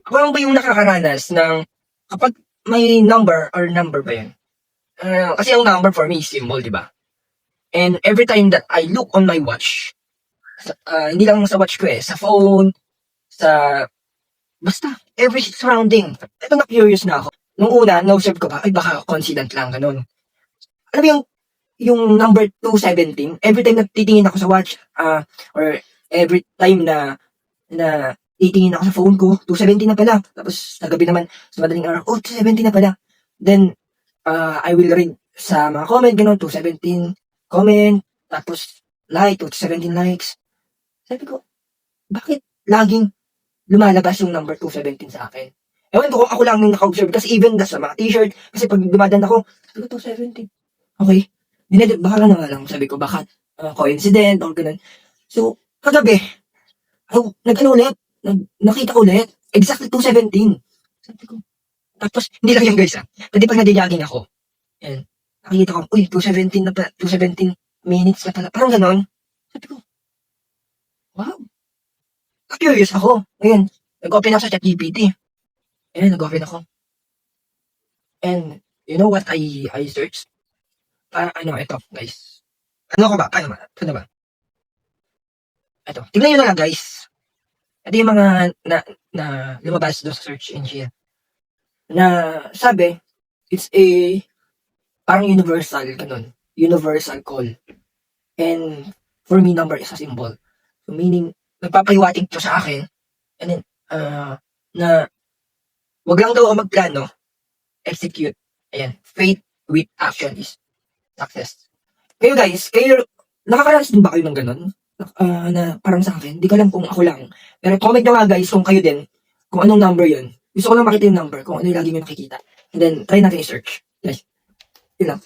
Ako lang ba yung nakakaranas ng kapag may number ba yun? Kasi ang number for me is symbol, di ba? And every time that I look on my watch, hindi lang sa watch ko sa phone, sa basta every surrounding. Ito na curious na ako. Nung una, na-observe ko pa, ay baka coincident lang, ganun. Alam mo yung number 217, every time na titingin ako sa watch, or every time na titingin ako sa phone ko, 217 na pala. Tapos, sa gabi naman, sa madaling araw, 217 na pala. Then, I will read sa mga comment, gano'n, 217 comment, tapos, like, 217 likes. Sabi ko, bakit laging lumalabas yung number 217 sa akin? Ewan ko kung ako lang nung naka-observe, kasi even sa mga t-shirt, kasi pag dumadan ako, sabi ko, 217. Okay. Baka na nga lang, sabi ko, baka coincident or gano'n. So, kagabi, nakita ko ulit, exactly 217. Sabi ko, tapos, hindi lang yung guys pwede pag nadi-jogging ako, yan, nakikita ko, 217 na pala, 217 minutes na pala, parang ganon. Sabi ko, wow, curious ako. Ngayon, nag-open ako sa ChatGPT. Ayan, nag-open ako. And, you know what I searched? Ito, guys. Paano ba? Ito, tignan nyo na lang, guys. Ito yung mga na lumabas doon sa search engine. Na sabi, it's a parang universal call. And for me, number is a symbol. So meaning, nagpapahiwatig to sa akin, and then, na wag lang daw ako magplano, execute. Ayan, faith with action is success. Kayo guys, nakakaranas din ba kayo ng ganun? Na parang sa akin, di ko alam kung ako lang. Pero comment nyo nga guys kung kayo din, kung anong number yun. Gusto ko lang makita yung number, kung ano yung lagi nyo nakikita. And then, try natin i-search. Guys, yun lang.